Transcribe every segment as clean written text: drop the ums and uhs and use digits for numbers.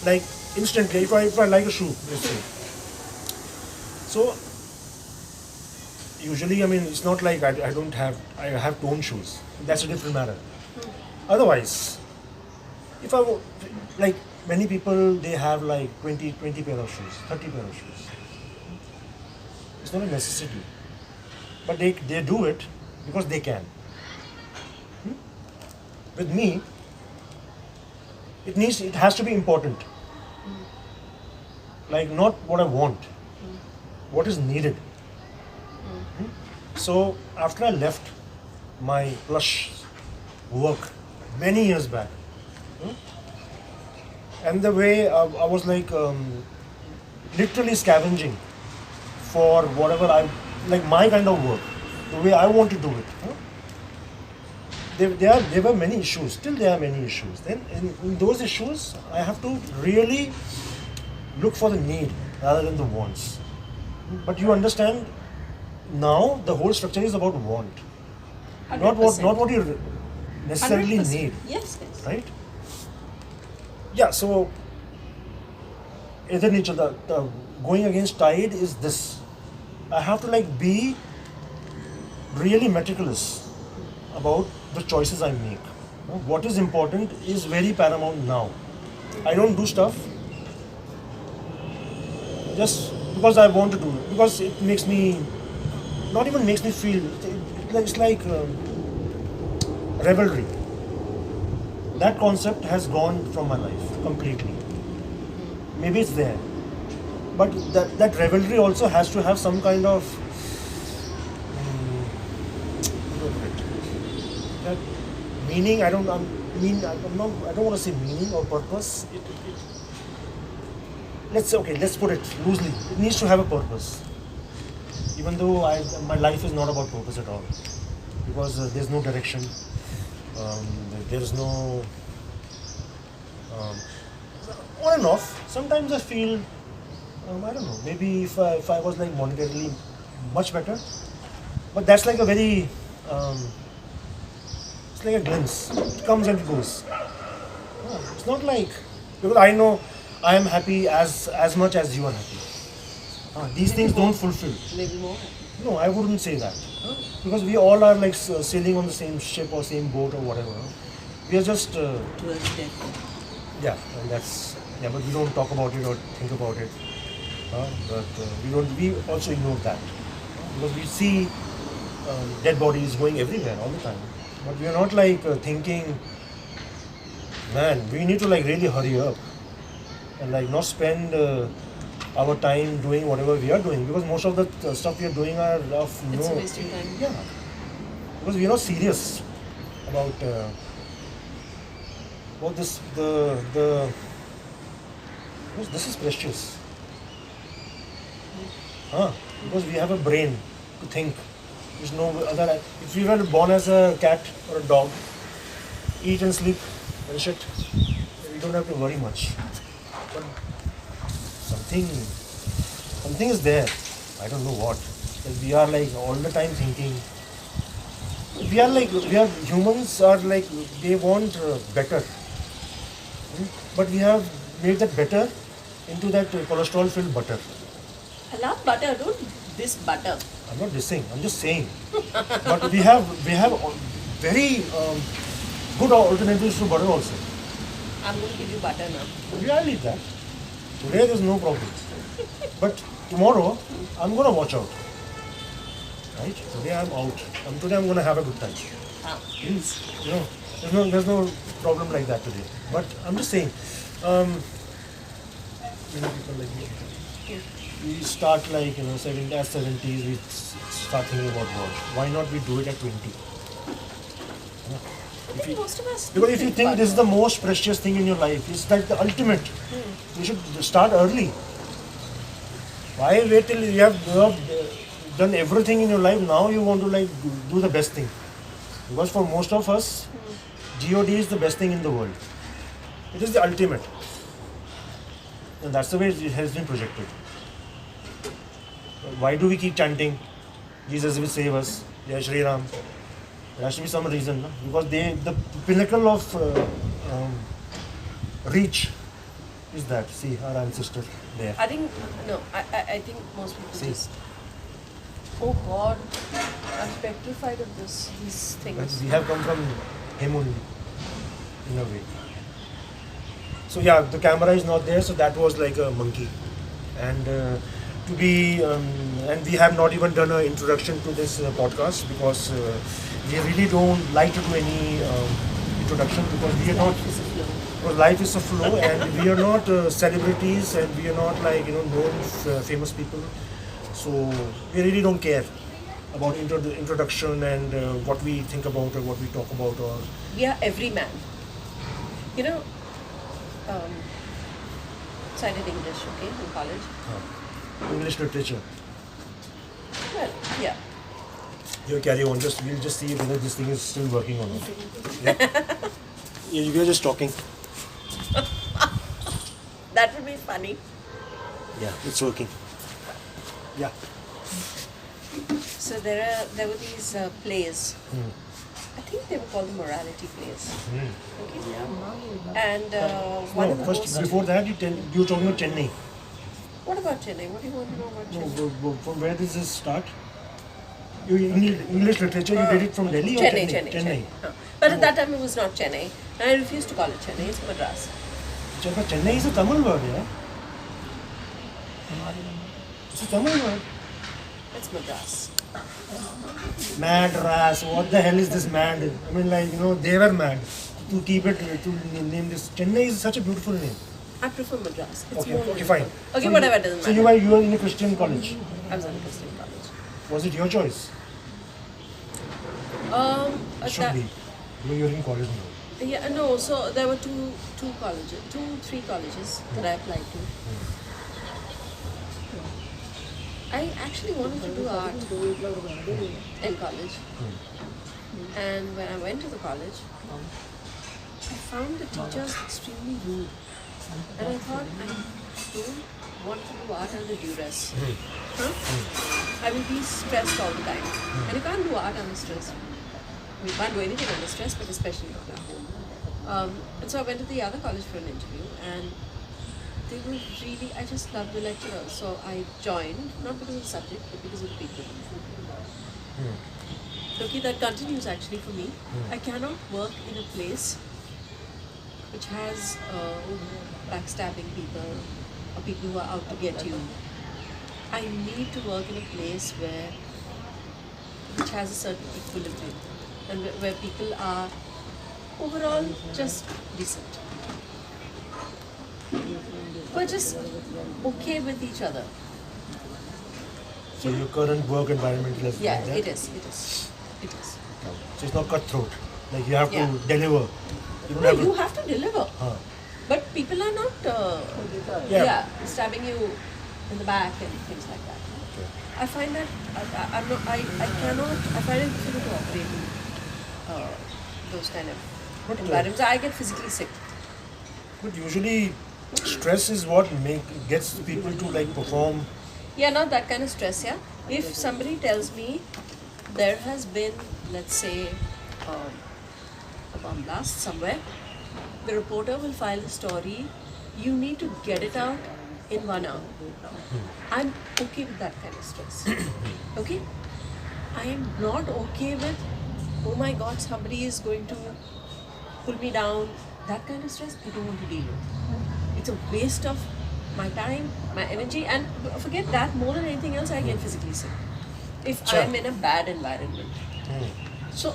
like instantly. If I like a shoe, let's say. So usually, I mean, it's not like I have toned shoes. That's a different matter. Otherwise, if like many people, they have like 20 pair of shoes, 30 pair of shoes. It's not a necessity, but they do it because they can. With me, it has to be important. Like not what I want, what is needed. So after I left my plush work many years back, and the way I was like literally scavenging for whatever I like my kind of work, the way I want to do it. There were many issues. Still, there are many issues. Then, in those issues, I have to really look for the need rather than the wants. But you understand, now the whole structure is about want, 100%. not what you necessarily 100%. need, Yes, yes. right? Yeah. So, either nature, the going against tide is this. I have to like be really meticulous about the choices I make. What is important is very paramount now. I don't do stuff just because I want to do it, because it makes me, not even makes me feel, it's like revelry. That concept has gone from my life completely. Maybe it's there, but that revelry also has to have some kind of that meaning. I don't want to say meaning or purpose. Let's say, okay, let's put it loosely. It needs to have a purpose. Even though my life is not about purpose at all, because there's no direction. There is no on and off. Sometimes I feel, I don't know. Maybe if I was like monetarily much better, but that's like a very it's like a glimpse. It comes and it goes. It's not like, because I know I am happy as much as you are happy. These things don't fulfill. Maybe more. No, I wouldn't say that. Because we all are like sailing on the same ship or same boat or whatever. We are just Towards death. yeah, and that's but we don't talk about it or think about it. But we also ignore that, because we see dead bodies going everywhere all the time. But we are not like thinking, man, we need to like really hurry up and like not spend our time doing whatever we are doing, because most of the stuff we are doing are of It's a waste of time. yeah, because we are not serious about this because this is precious. Because we have a brain to think. There's no other. If we were born as a cat or a dog, eat and sleep and shit, we don't have to worry much. But something is there. I don't know what. Like we are like all the time thinking. Humans are like, they want better. But we have made that better into that cholesterol filled butter. I love butter, dude. This butter. I'm not dissing, I'm just saying. But we have very good alternatives to butter also. I'm going to give you butter now. Yeah, I'll eat that. Today there's no problem. But tomorrow, I'm going to watch out. Right? Today I'm out. Today I'm going to have a good time. Please. There's no problem like that today. But I'm just saying, people like me, we start like, 70s, we start thinking about war. Why not we do it at 20? Most of us Because if you think this is the most precious thing in your life, it's like the ultimate. You should start early. Why wait till you have done everything in your life? Now you want to like do the best thing. Because for most of us, God is the best thing in the world. It is the ultimate. And that's the way it has been projected. Why do we keep chanting, Jesus will save us, Jai Shri Ram? There has to be some reason, no? Because the pinnacle of reach is that? See, our ancestor there. I think no. I think most people See. just. Oh God, I'm petrified of these But things. we have come from him only, in a way. So yeah, the camera is not there, so that was like a monkey. And and we have not even done an introduction to this podcast because we really don't like to do any introduction because we are not. Life is a flow. Because life is a flow, and we are not celebrities, and we are not like known famous people. So we really don't care about the introduction and what we think about or what we talk about or. We are every man. You know, so I did English, okay, in college. English literature. Well, yeah. You carry on. We'll just see whether this thing is still working or not. Yeah. Yeah, we are just talking. That would be funny. Yeah, it's working. Yeah. So there were these plays. I think they were called the morality plays. Okay. And one No, of the first most. before that you were talking about Chennai. What about Chennai? What do you want to know about No, Chennai? from where does this start? You English literature. You did it from Delhi or Chennai. But at that time it was not Chennai. And I refused to call it Chennai. It's Madras. Chennai is a Tamil word, yeah. It's a Tamil word. It's Madras. Madras. What the hell is this mad? I mean, like they were mad to keep it to name this. Chennai is such a beautiful name. I prefer Madras. It's Okay, more okay, beautiful. fine. Okay, So whatever, it doesn't So matter. you were in a Christian college. I was in a Christian college. Was it your choice? It should be. You're in college now. Yeah, no. So there were three colleges that I applied to. I actually wanted to do art in college, and when I went to the college, I found the teachers extremely rude, and I thought I don't want to do art under duress. Huh? I will be stressed all the time, and you can't do art under stress. You can't do anything under stress, but especially not art. And so I went to the other college for an interview, and they were really, I just loved the lecturers. So I joined, not because of the subject, but because of the people. Okay, that continues actually for me. I cannot work in a place which has backstabbing people or people who are out to get you. I need to work in a place which has a certain equilibrium and where people are overall just decent. We're just okay with each other. So your current work environment is Yeah, like that? it is. So it's not cutthroat. Like you have Yeah. to deliver. You don't No, have you to. have to deliver. But people are not stabbing you in the back and things like that. Okay. I find that I find it difficult to operate in those kind of But, environments. I get physically sick. But usually, stress is what gets people to like perform. Yeah, not that kind of stress, yeah. If somebody tells me there has been, let's say, a bomb blast somewhere, the reporter will file a story, you need to get it out in 1 hour. I'm okay with that kind of stress. Okay? I am not okay with, oh my god, somebody is going to pull me down. That kind of stress, I don't want to deal with. It's a waste of my time, my energy, and forget that, more than anything else, I get physically sick if Sure. I'm in a bad environment. So,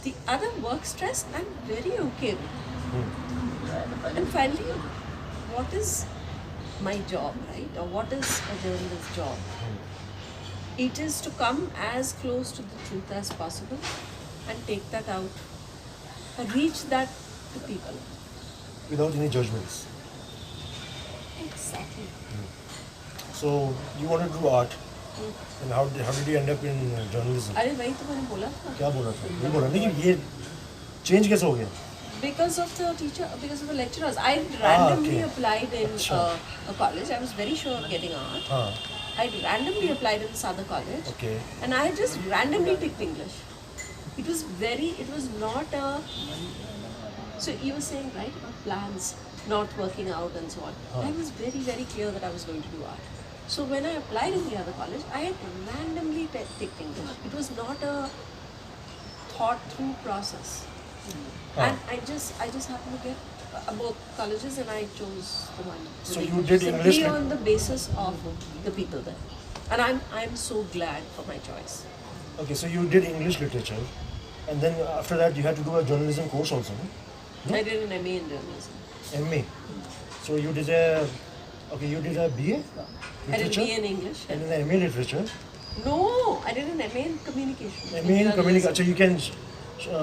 the other work stress, I'm very okay with. And finally, what is my job, right? Or what is a journalist's job? It is to come as close to the truth as possible and take that out and reach that to people. Without any judgments. Exactly. So you want to do art, and how did you end up in journalism? अरे वही तो मैंने बोला था. क्या बोला था? ये बोला नहीं कि ये change कैसे हो गया? Because of the teacher, because of the lecturers. I randomly okay. applied in Achha. a college. I was very sure of getting art. हाँ. I randomly applied in this other college. Okay. And I just randomly picked English. It was not a... So you were saying, right, about plans. not working out and so on. I was very, very clear that I was going to do art. So when I applied in the other college, I had randomly picked English. It was not a thought through process. And I just happened to get both colleges, and I chose the one. So you did English simply on the basis of the people there, and I'm so glad for my choice. Okay, so you did English literature, and then after that you had to do a journalism course also, no? I did an MA in journalism. MA. So you did a BA I did literature a BA in English. and an MA literature. No, I did an MA in communication. MA in communication. journalism. So you can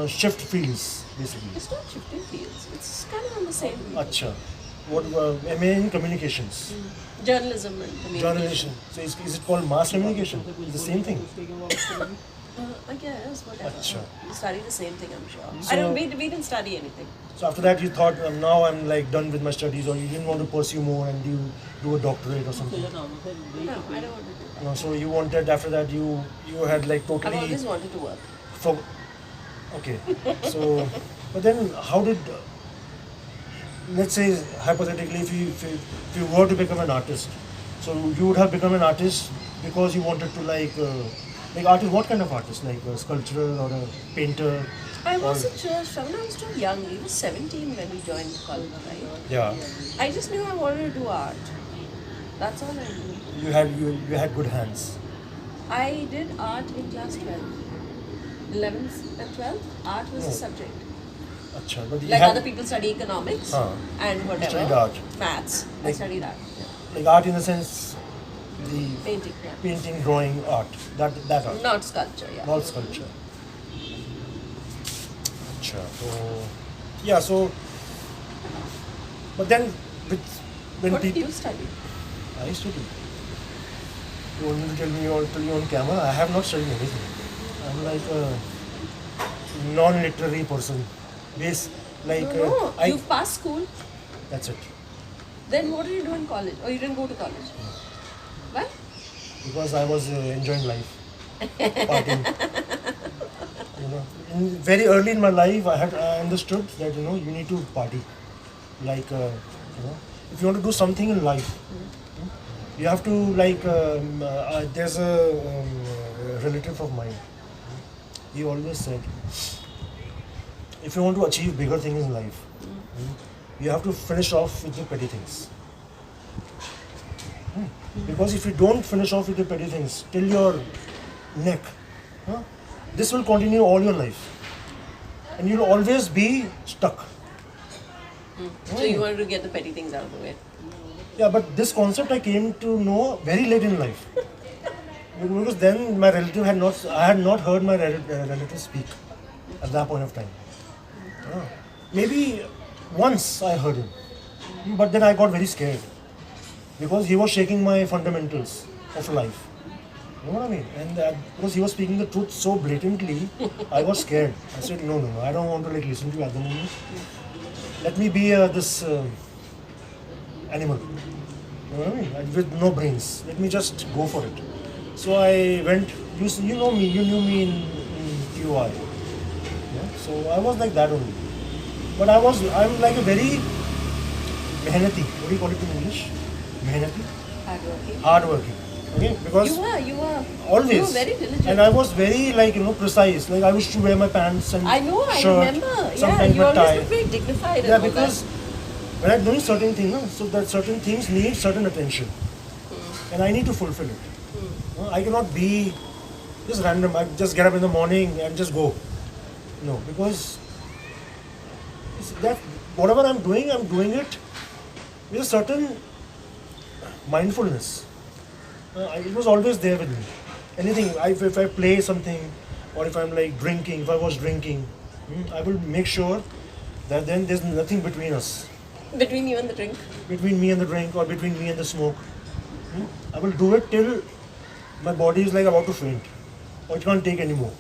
shift fields basically. It's not shifting fields. It's kind of on the same. Acha. What MA in communications? Journalism and communication. Journalism. So is it called mass communication? It's the same thing. I guess, whatever. Acha. We study the same thing, I'm sure. So- We didn't study anything. So after that you thought now I'm like done with my studies, or you didn't want to pursue more and you do a doctorate or something. No, I don't want to do that. No, so you wanted after that you had like I've totally always wanted to work. for okay. So but then how did let's say hypothetically if you were to become an artist, so you would have become an artist because you wanted to like artist, what kind of artist, like a sculptural or a painter? I wasn't sure. Shravana was too young. He was 17 when we joined college, right? Yeah, I just knew I wanted to do art. That's all I knew. you had good hands. I did art in class 12. 11th and 12th, art was a subject. Acha, but you Like had other people study economics and whatever. studied art. Maths. I Like- studied art. Yeah. like art in the sense the Painting, yeah. painting, drawing, art. That art. Not sculpture, yeah. Not sculpture. Acha, so yeah, so but then when What did people you study? I studied. You want me to tell you on camera? I have not studied anything. I'm like a non-literary person. No, you've passed school. That's it. Then what did you do in college? Or you didn't go to college? Why? Because I was enjoying life, partying. Very early in my life, I understood that you need to party. Like if you want to do something in life, you have to like. There's a relative of mine. He always said, if you want to achieve bigger things in life, you have to finish off with the petty things. Because if you don't finish off with the petty things till your neck, this will continue all your life. And you'll always be stuck. So you wanted to get the petty things out of the way. Yeah, but this concept I came to know very late in life. Because then my relative I had not heard my relative speak at that point of time. Maybe once I heard him, but then I got very scared because he was shaking my fundamentals of life. You know what I mean? And because he was speaking the truth so blatantly, I was scared. I said, no, I don't want to like listen to you at the moment. Let me be this animal. You know what I mean? With no brains. Let me just go for it. So I went. You know me. You knew me in QI. Yeah? So I was like that only. But I'm like a very mehnati. What do you call it in English? Mehnati? Hardworking. Hardworking. Okay? Because You were. always. You were very diligent. And I was very precise. Like I used to wear my pants and I know, I shirt, remember. Yeah, sometimes you my always tie. look very dignified. Yeah, and all because when I'm doing certain things, so that certain things need certain attention. And I need to fulfill it. I cannot be just random. I just get up in the morning and just go. No, because that whatever I'm doing it with a certain mindfulness. It was always there with me. Anything, if I play something, or if I'm like drinking, if I was drinking, I will make sure that then there's nothing between us, that. Between you and the drink. between me and the drink, or between me and the smoke. I will do it till my body is like about to faint, or it can't take anymore.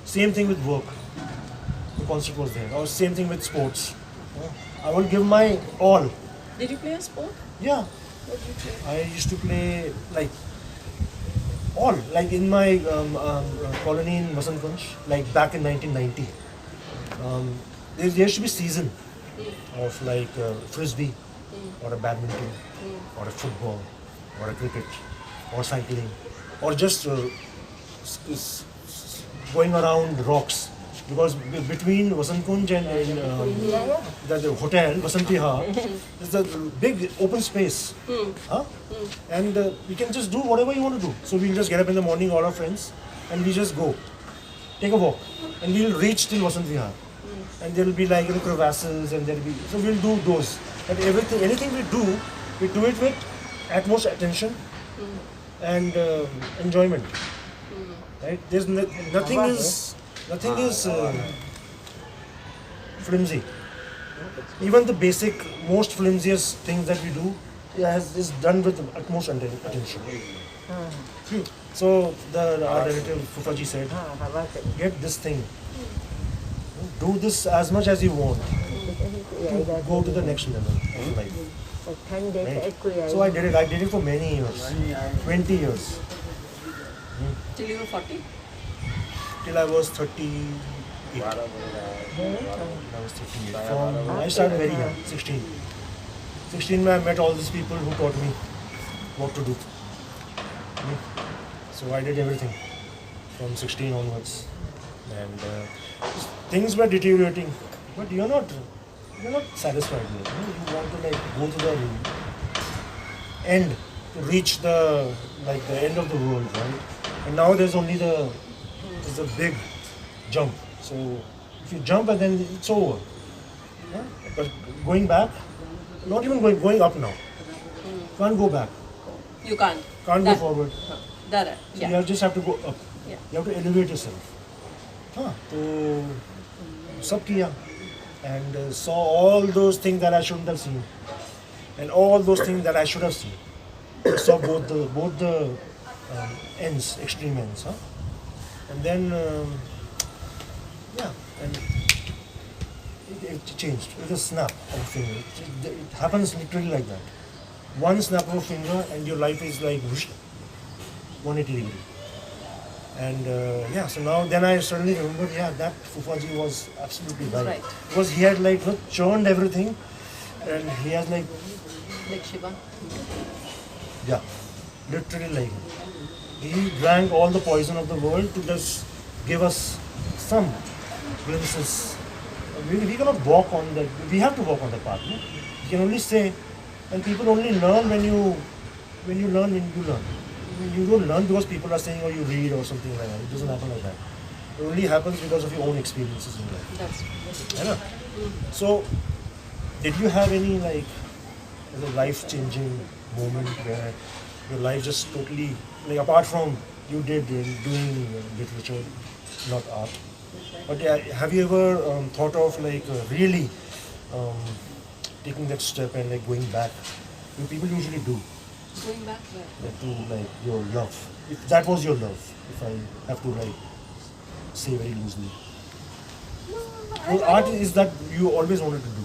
Same thing with work. The concept was there. Or same thing with sports. I will give my all. Did you play a sport? Yeah, What did you play? I used to play like all, like in my colony in Vasantganj, like back in 1990. There used to be season of like frisbee, or a badminton, or a football, or a cricket, or cycling, or just going around rocks. Because between Vasant Kunj and the hotel, Vasant Vihar, there's a big open space. Huh? And we can just do whatever you want to do. So we'll just get up in the morning, all our friends, and we just go. Take a walk. And we'll reach till Vasant Vihar. And there'll be like crevasses, and there'll be, so we'll do those. And anything we do it with utmost attention and enjoyment. Right? There's nothing is flimsy. Even the basic, most flimsiest things that we do is done with the utmost attention. So our relative Fufaji said, get this thing. Do this as much as you want to go to the next level of life. Right? So I did it for many years, 20 years. Till you were 40? Till I was 38. I was 38. I started very young, 16. 16 I met all these people who taught me what to do. So I did everything from 16 onwards. And things were deteriorating, but you're not satisfied with it. You want to like go to the end, to reach the end of the world, right? And now there's a big jump. So if you jump and then it's over. Yeah? But going back, not even going up now. Can't go back. You can't. Can't go forward. So you just have to go up. Yeah. You have to elevate yourself. So सब किया and saw all those things that I shouldn't have seen, and all those things that I should have seen. Saw both the ends, extreme ends, and then and it changed with a snap of a finger. It happens literally like that. One snap of a finger and your life is like whoosh, 180 degree. And so now then I suddenly remembered, that Fufaji was absolutely right. Because he had like churned everything, and he has like Shiva. Yeah, literally like he drank all the poison of the world to just give us some glimpses. We cannot walk on that. We have to walk on the path. No? You can only say, and people only learn when you learn. You don't learn because people are saying or you read or something like that. It doesn't happen like that. It only happens because of your own experiences in life. That's Right? So, did you have any life-changing moment where your life just totally, apart from you doing literature, not art, but have you ever thought of really taking that step and going back? People usually do. going back where? To your love. If that was your love, if I have to say very loosely. No, art is that you always wanted to do.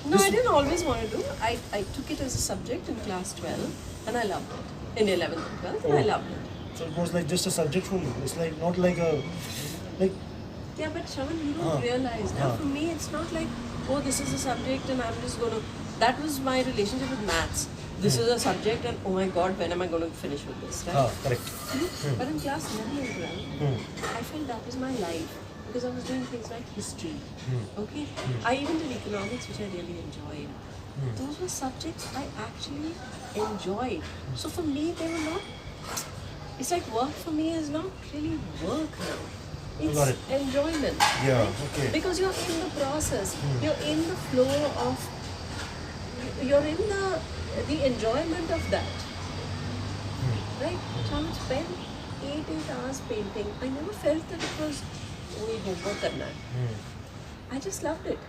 No, I didn't always want to do. I took it as a subject in class 12 and I loved it. In 11th and 12th, and I loved it. So it was just a subject for you. It's not like a Yeah, but Shravan, you don't realize. Now for me, it's not like, oh, this is a subject and I'm just going to. That was my relationship with maths. This is a subject and oh my God, when am I going to finish with this? Right? Correct. But in class 11 and 12, I felt that was my life because I was doing things like history. Okay? I even did economics, which I really enjoyed. Those were subjects I actually enjoyed. So for me, they were not. It's like work for me is not really work now. It's enjoyment. Yeah, right? okay. Because you're in the process. You're in the flow of. You're in the enjoyment of that. Right? So I would spend 8 hours painting. I never felt that it was, oh, ye homework karna hai. I just loved it.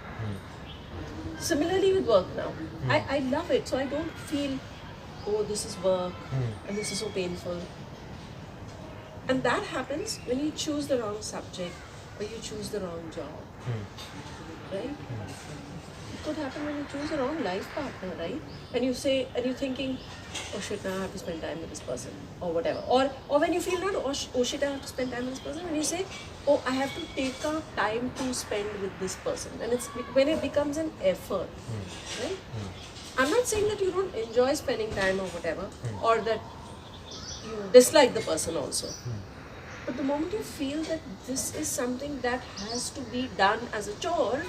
Similarly with work now. I love it. So I don't feel, oh, this is work and this is so painful. And that happens when you choose the wrong subject or you choose the wrong job. Right? It could happen when you choose the wrong life partner, right? And you say, and you're thinking, oh shit, now I have to spend time with this person, or whatever. Or when you feel not, oh shit, I have to spend time with this person, when you say, oh, I have to take out time to spend with this person. And it's when it becomes an effort, right? I'm not saying that you don't enjoy spending time or whatever, or that you dislike the person also. But the moment you feel that this is something that has to be done as a chore,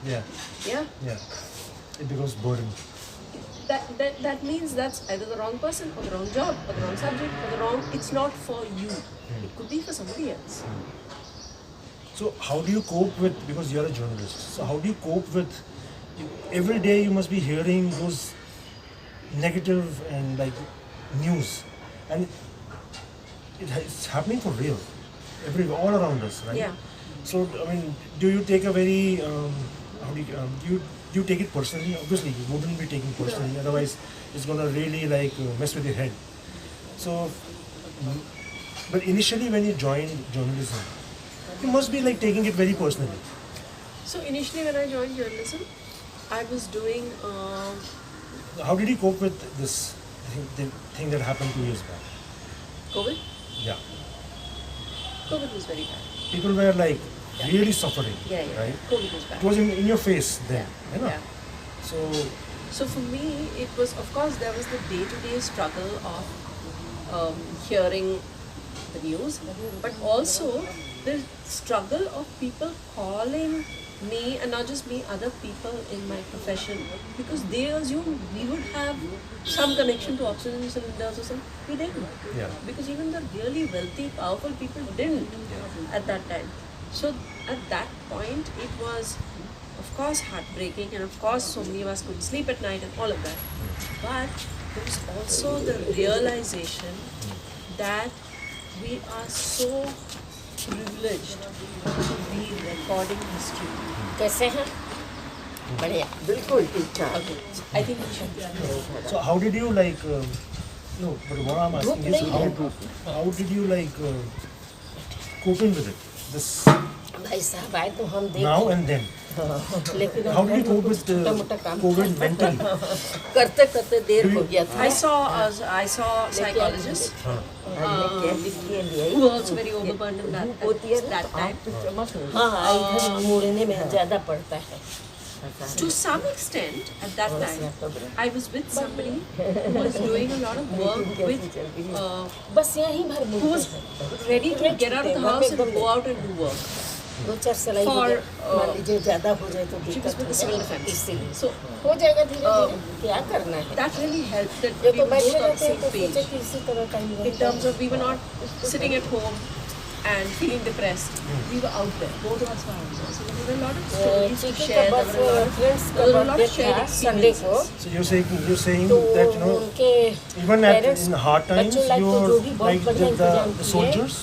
Yeah, yeah, it becomes burden. that means that's either the wrong person or the wrong job or the wrong subject or the wrong. It's not for you. It could be for somebody else. So how do you cope with, because you're a journalist, so how do you cope with, every day you must be hearing those negative and like news, and it's happening for real, all around us, right? Yeah. So I mean, do you take a very how do you take it personally? Obviously, you wouldn't be taking personally, otherwise it's gonna really like mess with your head. So, but initially when you joined journalism, you must be like taking it very personally. So initially when I joined journalism, I was doing. How did you cope with this thing that happened 2 years back? COVID. Yeah, COVID was very bad. people were like really suffering, Yeah. right? COVID was bad. It was in your face then, Yeah. you know? Yeah. So, So for me, it was, of course, there was the day-to-day struggle of hearing the news, but also the struggle of people calling me, and not just me, other people in my profession, because they assumed we would have some connection to oxygen cylinders or something. We didn't. yeah. Because even the really wealthy, powerful people didn't at that time. So at that point, it was, of course, heartbreaking, and of course, so many of us couldn't sleep at night and all of that. But there was also the realization that we are so privileged to be recording history. कैसे हैं? बढ़िया, बिल्कुल ठीक ठाक। Okay, I think we should. So how did you like? No, but what I'm asking is how did you like coping with it? This भाई साहब आए तो हम देख now and then. लेकिन How did you cope with छोटा-मोटा काम COVID mentally? करते करते देर हो गया था। I saw psychologists who were also very overburdened in that time. हाँ, इधर मुड़ने में ज़्यादा पड़ता है। To some extent, at that time, I was with somebody who was doing a lot of work with, बस यहीं भर who was ready to get out of the house and go out and do work. दो चार सिलाई हो जाए, मान लीजिए ज़्यादा हो जाए तो She was दिक्कत with the civil defense. इसीलिए So हो जाएगा धीरे-धीरे, क्या करना है? that really helped that ये we तो were बैठे both on the रहते हैं same तो page. सोचे कि इसी तरह time In terms of we were not sitting at home and feeling depressed. We were out there. Both of us were out there. So there were a lot of stories to chicken share. का There were a lot of, friends का there were a lot birthday of shared था Sunday को experiences. So you're saying तो that उनके even parents, in hard times बच्चों like तो जो भी you're बहुत like बढ़िया इंतजाम the किए, soldiers.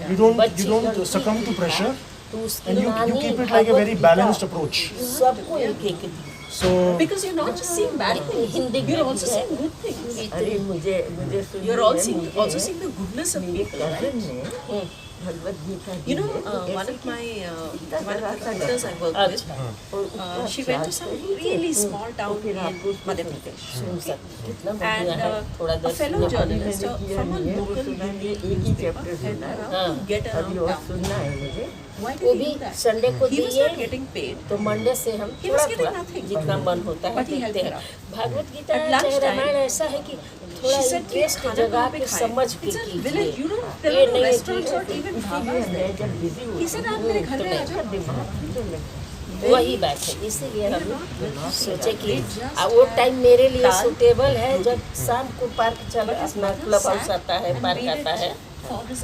You बच्ची don't लड़की succumb to की pressure, तो उसकी and you नानी keep it like a very Bhagavad balanced Gita approach. सबको एक एक दी। So Because you're not just seeing bad things. Hindi You're में also भी seeing है। good things. अरे मुझे सुनिए, You're also seeing the goodness of people. Cousin Right? ने Bhagavad Gita You know, the one है, of the editors I work with, और she went to some really small town in Madhya Pradesh. सुन सकते कितना And बढ़िया है, थोड़ा a दस fellow लोग journalist from a local newspaper had around to get around town. सुनना है मुझे। Why वो did he भी do that? संडे को He was दिए not getting paid. तो मंडे से हम He was थोड़ा getting थोड़ा nothing. जितना मन होता है But he helped देखते her हैं। out. भागवत गीता At चाहे lunchtime, रामायण ऐसा है कि थोड़ा She said, इंटरेस्ट खाना जगा कहाँ पे के खाएं? समझ के It's a village. You don't, कीजिए। there ये are no नहीं है restaurants or कि even dhabas there. He said, आप मेरे घर में आ जाओ. वही बात है, इसीलिए हम सोचे कि वो टाइम मेरे लिए सुटेबल है जब शाम को पार्क चल अपना क्लब हाउस आता है, पार्क आता है,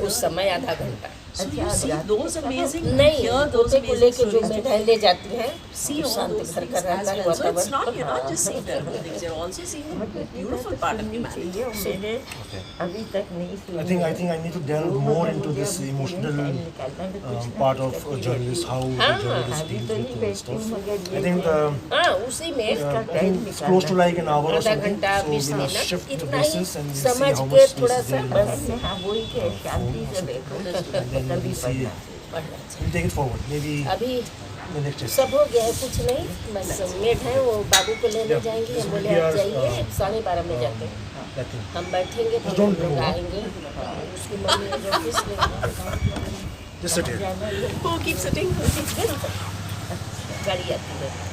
उस समय आधा घंटा। So you see those amazing, नहीं, hear those तोते को amazing लेके जो stories. मिठाई ले जाती हैं, See all शांति those घर things का as रहता है well. So it's वातावरण। not, you're not just seeing terrible things, you're also seeing the beautiful part of humanity. अभी तक नहीं सुनी। I think I need to delve more into this emotional part of a journalist, how the journalist deals with stuff. I think हाँ, उसी में I think it's close to like an hour or आधा something. घंटा So 20 we'll minute shift the इतना ही basis and we'll see समझ how के much थोड़ा space सा is बस there. हाँ वही के शांति से देखो And then we'll see. पढ़ना चाहिए। We'll take it forward. Maybe अभी the next session. सब हो गया है, कुछ नहीं, बस मेड है वो बाबू को लेने Yeah. जाएंगे, हम So बोले we आप are, जाइए, 12:30 में जाते हैं, That thing. हम बैठेंगे तो Don't हम लोग move. आएंगे, उसकी मम्मी है जो ऑफिस में Just sit here. जाना है, Who keeps sitting? गाड़ी आती है।